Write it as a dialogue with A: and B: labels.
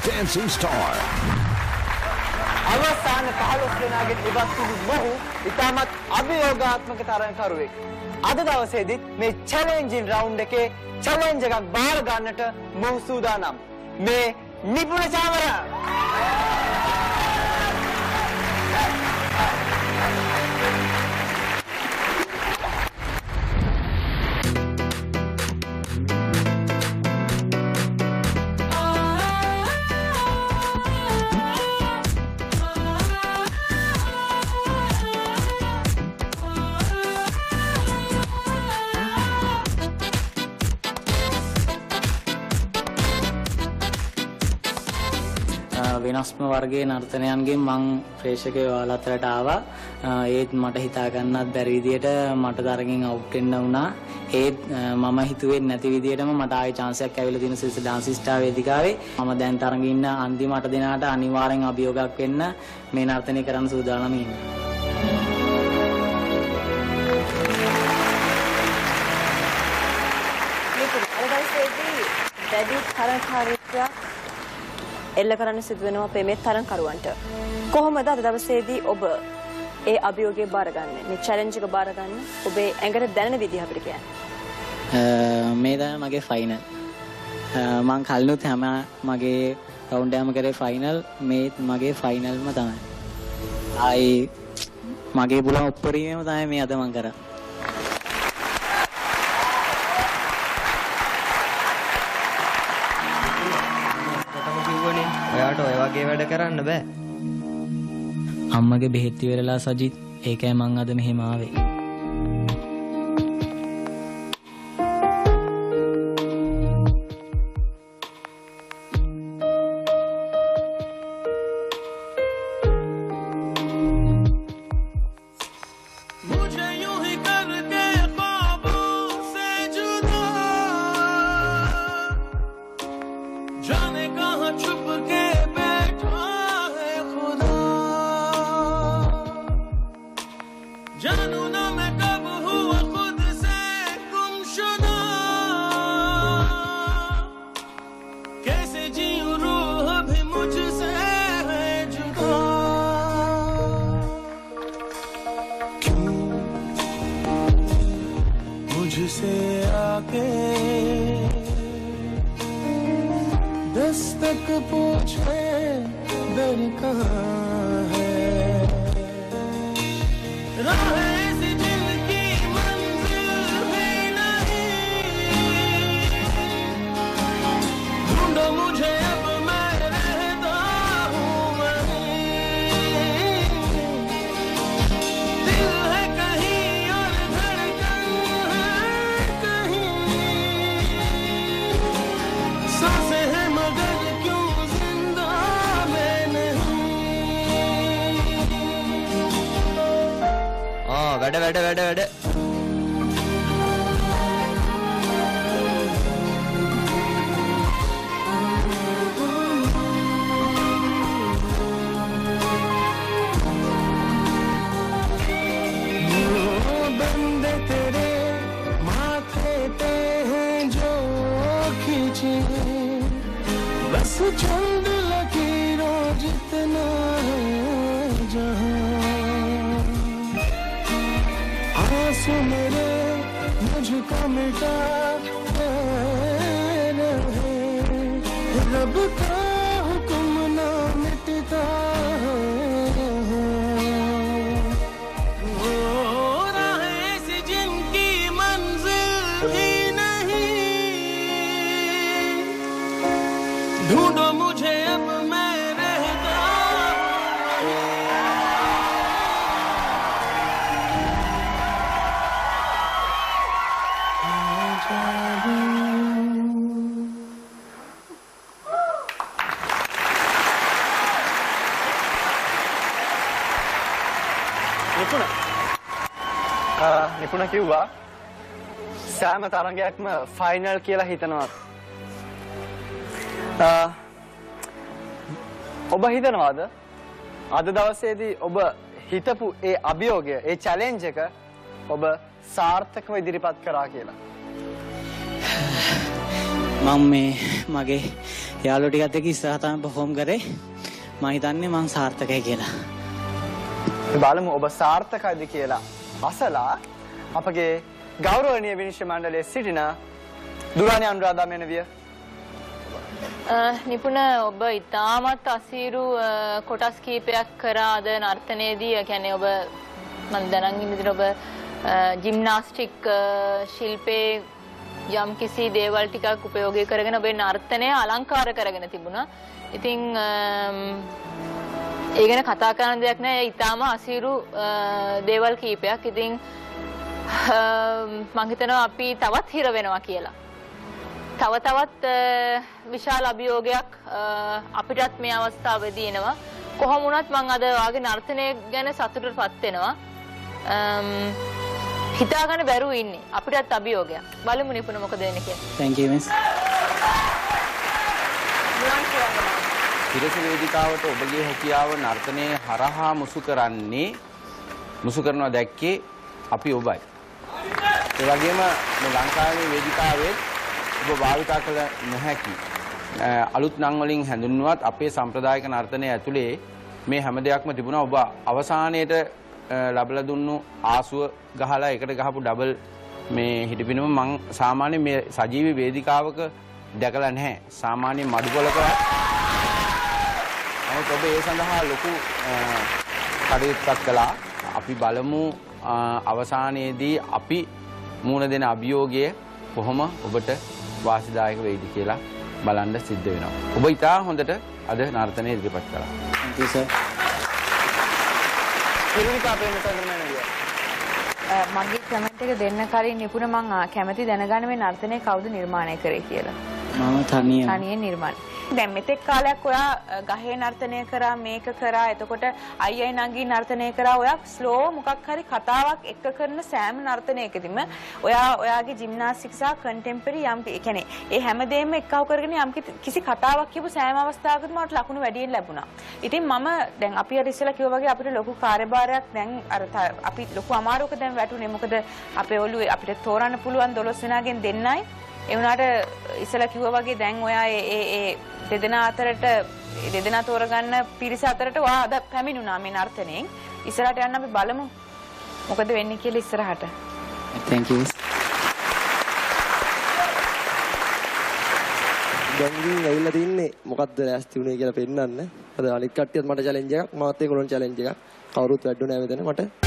A: Dancing Star.
B: අවසාන 15 දෙනාගෙන් ඉවත් වූ මොහු ඉතාමත් අභියෝගාත්මක තරඟකරුවෙක්. අද දවසේදී මේ චැලෙන්ජින් රවුන්ඩ් එකේ චැලෙන්ජ් එකක් බාර ගන්නට මොහු සූදානම්. මේ නිපුණ චාමර
C: වෙනස්ම වර්ගයේ නර්තනයන්ගෙන් මං ප්‍රේක්ෂකයෝ ඔයාලා අතරට ආවා. ඒත් මට හිතා ගන්නත් බැරි විදියට මට තරගෙන් අවුට් වෙන්න වුණා. ඒත් මම හිතුවේ නැති විදියටම මට ආයේ chance එකක් ඇවිල්ලා තියෙන සිල්ස ඩාන්සින් ස්ටාර් වේදිකාවේ. මම දැන් තරගෙ ඉන්න අන්තිම 8 දෙනාට අනිවාර්යෙන් අභියෝගයක් වෙන්න මේ නර්තනය කරන්න සූදානම් ඉන්නවා.
D: වැඩි තරඟකාරීත්වයක් එල්ල කරන්න සිදු වෙනවා මේ තරඟකරුවන්ට. කොහොමද අද දවසේදී ඔබ ඒ අභියෝගය බාරගන්නේ? මේ චැලෙන්ජ් එක බාරගන්න ඔබේ ඇඟට දැනෙන විදිහ අපිට කියන්න.
C: මේ තමයි මගේ ෆයිනල්. මං කලිනුත් හැම මගේ රවුන්ඩ් එකම කරේ ෆයිනල්. මේ මගේ ෆයිනල්ම තමයි. ආයි මගේ පුළුවන් උප්පරීමම තමයි මේ අද මං කරා.
E: ඔයාට ඔය වගේ වැඩ කරන්න බෑ.
C: අම්මගේ බෙහෙත් ඉවරලා සජිත්. ඒකයි මං අද මෙහෙම ආවේ.
F: मुझसे आके दस्तक पूछे दर कहाँ है राहें ऐसी जिनकी मंजिल भी नहीं ढूंढो मुझे अब मैं रहता हूँ वहीं दिल है कहीं और धड़कन है कहीं सांसें हैं मगर क्यों जिंदा मैं नहीं
E: වැඩ
F: बंदे तेरे माथे पे हैं जो खींचे बस चंद लकीरों जितना है जहां आंसू मेरे मुझको मिटा रहे रब का हुक्म ना मिटता ढूंढो मुझे अब मैं
B: නිපුණ කිව්වා සෑම තරගයක්ම ෆයිනල් කියලා හිතනවා. ඔබ හිතනවාද අද දවසේදී ඔබ හිතපු ඒ අභියෝගය ඒ චැලෙන්ජ් එක ඔබ සාර්ථකව ඉදිරිපත් කරා කියලා?
C: මම මේ මගේ යාළුවෝ ටිකත් එක්ක ඉස්සරහට පර්ෆෝම් කරේ. මම හිතන්නේ මං සාර්ථකයි කියලා.
B: බලමු ඔබ සාර්ථකයිද කියලා අසලා අපගේ ගෞරවනීය විනිශ්චය මණ්ඩලයේ සිටින දුරානි අනුරාධා මෙනවිය.
A: නිපුණ ඔබ ඉතාමත් අසීරු කොටස් කීපයක් කරා අද නර්තනයේදී. ඒ කියන්නේ ඔබ මම දැනන් ඉන්න විදිහට ඔබ ජිම්නාස්ටික් ශිල්පේ යම් කිසි දේවල් ටිකක් උපයෝගී කරගෙන ඔබේ නර්තනය අලංකාර කරගෙන තිබුණා. ඉතින් ඒ ගැන කතා කරන්න දෙයක් නෑ. ඒ ඊටාම අසීරු දේවල් කීපයක්. ඉතින් මම හිතනවා අපි තවත් හිර වෙනවා කියලා. තවත් විශාල අභියෝගයක් අපිටත් මේ අවස්ථාවේදී එනවා. කොහොම වුණත් මම අද වාගේ නර්තනය ගැන සතුටටපත් වෙනවා. හිතා ගන්න බැරුව ඉන්නේ. අපිටත් අභියෝගයක්. බලමු නිපුණ මොකද වෙන්නේ කියලා.
C: Thank you miss.
G: තිරස වේදිකාවට ඔබගේ හැකියාව නර්තනයේ හරහා මුසු කරනවා දැක්කේ අපි ඔබයි. ඒ වගේම මේ ලංකාවේ වේදිකාවේ ඔබ භාවිතා කළ නොහැකි අලුත් නම් වලින් හැඳින්වුවත් අපේ සම්ප්‍රදායික නර්තනය ඇතුලේ මේ හැම දෙයක්ම තිබුණා. ඔබ අවසානයේට ලැබලා දුන්නු ආසුව ගහලා එකට ගහපු ඩබල් මේ හිටපිනම මම සාමාන්‍ය මේ සජීවී වේදිකාවක දැකලා නැහැ. සාමාන්‍ය මඩුපොලකවත්. නමුත් ඔබ ඒ සඳහා ලොකු කටයුත්තක් කළා. අපි බලමු අවසානයේදී අපි මුණ දෙන අභියෝගය කොහොම ඔබට වාසිදායක වෙයිද කියලා බලන්න සිද්ධ වෙනවා. ඔබ ඉතා හොඳට අද නර්තනය ඉදිරිපත් කළා.
C: Thank you sir.
H: මගේ කමෙන්ට් එක දෙන්න කලින් නිපුණ මම කැමැති දැනගන්න මේ නර්තනය කවුද නිර්මාණය කරේ කියලා.
C: මම තනියම
H: නිර්මාණය. දැන් මෙතෙක් කාලයක් ඔයා ගහේ නර්තනය කරා මේක කරා එතකොට අයියයි නංගි නර්තනය කරා ඔයා ස්ලෝ මොකක් හරි කතාවක් එක්ක කරන සෑම නර්තනයකදීම ඔයාගේ ජිම්නාස්ටික් සහ කන්ටෙම්පරරි යම් කියන්නේ ඒ හැමදේම එක්කව කරගෙන යම් කිසි කතාවක් කියපු සෑම අවස්ථාවකදීම මට ලකුණු වැඩියෙන් ලැබුණා. ඉතින් මම දැන් අපි අර ඉස්සෙල්ලා කිව්වා වගේ අපිට ලොකු කාර්යභාරයක් දැන් අර අපි ලොකු අමාරුවක දැන් වැටුනේ. මොකද අපේ ඔළුවේ අපිට තෝරන්න පුළුවන් 12 දෙනාගෙන් දෙන්නයි. ඒ වුණාට ඉස්සෙල්ලා කිව්වා වගේ දැන් ඔයා ඒ දෙදෙනා තෝරගන්න පිරිස අතරට ඔයා අද පැමිණුණා මේ නර්තනයෙන්. ඉස්සරහට යන්න අපි බලමු මොකද වෙන්නේ කියලා ඉස්සරහට.
C: Thank you miss.
I: දැන් ඉතින් ඇවිල්ලා තින්නේ මොකද්ද ලෑස්ති වුනේ කියලා පෙන්නන්න. අද අනිත් කට්ටියත් මට චැලෙන්ජ් එකක් මාත් ඒගොල්ලන් චැලෙන්ජ් එකක්. කවුරුත් වැඩුණේ නැහැ මෙතන. මට